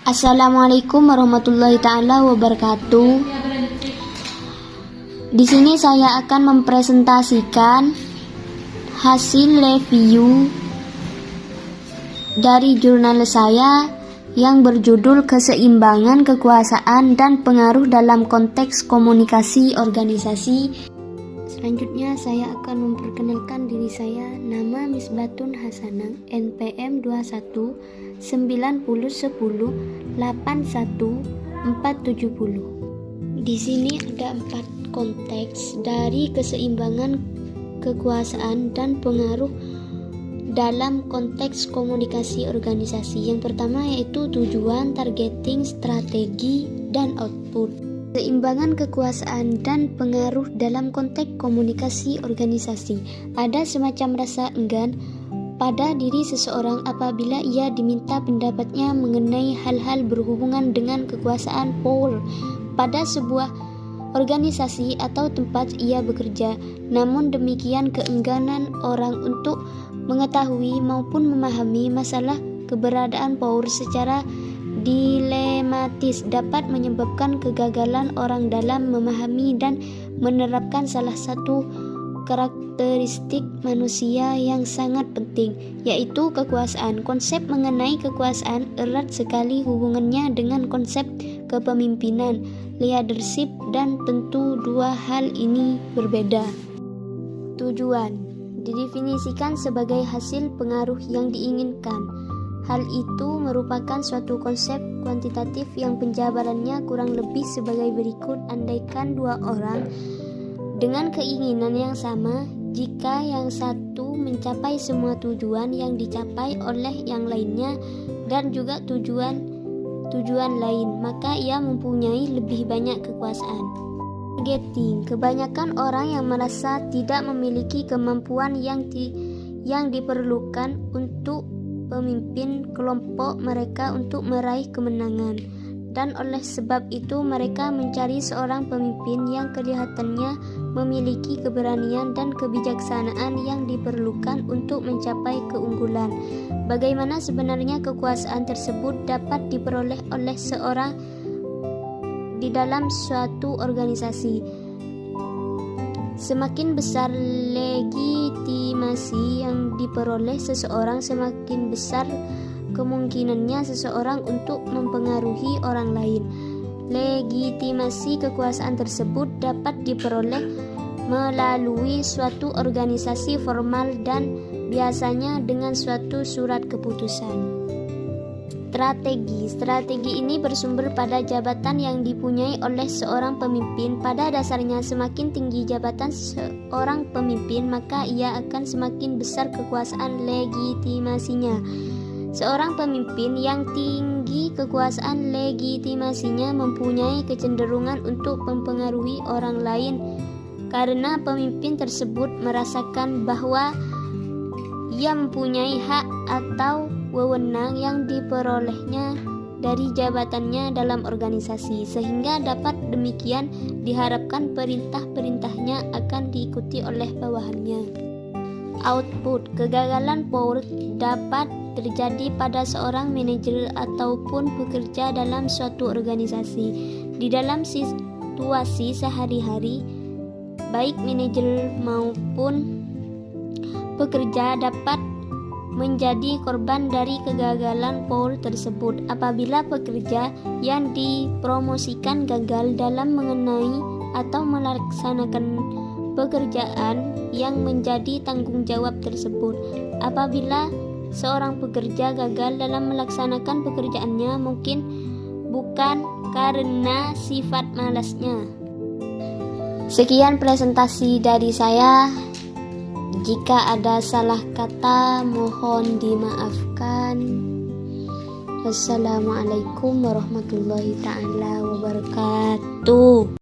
Assalamualaikum warahmatullahi taala wabarakatuh. Di sini saya akan mempresentasikan hasil review dari jurnal saya yang berjudul Keseimbangan Kekuasaan dan Pengaruh dalam Konteks Komunikasi Organisasi. Selanjutnya saya akan memperkenalkan diri saya. Nama Misbatun Hasanah, NPM 21 90 10 81 470. Di sini ada 4 konteks dari keseimbangan kekuasaan dan pengaruh dalam konteks komunikasi organisasi. Yang pertama yaitu tujuan, targeting, strategi, dan output. Keseimbangan kekuasaan dan pengaruh dalam konteks komunikasi organisasi. Ada semacam rasa enggan pada diri seseorang apabila ia diminta pendapatnya mengenai hal-hal berhubungan dengan kekuasaan power pada sebuah organisasi atau tempat ia bekerja. Namun demikian, keengganan orang untuk mengetahui maupun memahami masalah keberadaan power secara dilematis dapat menyebabkan kegagalan orang dalam memahami dan menerapkan salah satu karakteristik manusia yang sangat penting, yaitu kekuasaan. Konsep mengenai kekuasaan erat sekali hubungannya dengan konsep kepemimpinan, leadership, dan tentu dua hal ini berbeda. Tujuan didefinisikan sebagai hasil pengaruh yang diinginkan. Hal itu merupakan suatu konsep kuantitatif yang penjabarannya kurang lebih sebagai berikut. Andaikan dua orang dengan keinginan yang sama, jika yang satu mencapai semua tujuan yang dicapai oleh yang lainnya dan juga tujuan lain, maka ia mempunyai lebih banyak kekuasaan. Targeting. Kebanyakan orang yang merasa tidak memiliki kemampuan yang diperlukan untuk pemimpin kelompok mereka untuk meraih kemenangan, dan oleh sebab itu mereka mencari seorang pemimpin yang kelihatannya memiliki keberanian dan kebijaksanaan yang diperlukan untuk mencapai keunggulan. Bagaimana sebenarnya kekuasaan tersebut dapat diperoleh oleh seorang di dalam suatu organisasi? Semakin besar legitimasi yang diperoleh seseorang, semakin besar kemungkinannya seseorang untuk mempengaruhi orang lain. Legitimasi kekuasaan tersebut dapat diperoleh melalui suatu organisasi formal dan biasanya dengan suatu surat keputusan. Strategi ini bersumber pada jabatan yang dipunyai oleh seorang pemimpin. Pada dasarnya, semakin tinggi jabatan seorang pemimpin, maka ia akan semakin besar kekuasaan legitimasinya. Seorang pemimpin yang tinggi kekuasaan legitimasinya mempunyai kecenderungan untuk mempengaruhi orang lain, karena pemimpin tersebut merasakan bahwa ia mempunyai hak atau wewenang yang diperolehnya dari jabatannya dalam organisasi, sehingga dapat demikian diharapkan perintah-perintahnya akan diikuti oleh bawahannya. Output. Kegagalan power dapat terjadi pada seorang manajer ataupun pekerja dalam suatu organisasi. Di dalam situasi sehari-hari, baik manajer maupun pekerja dapat menjadi korban dari kegagalan power tersebut. Apabila pekerja yang dipromosikan gagal dalam mengenai atau melaksanakan pekerjaan yang menjadi tanggung jawab tersebut. Apabila seorang pekerja gagal dalam melaksanakan pekerjaannya, mungkin bukan karena sifat malasnya. Sekian presentasi dari saya. Jika ada salah kata, mohon dimaafkan. Wassalamualaikum warahmatullahi taala wabarakatuh.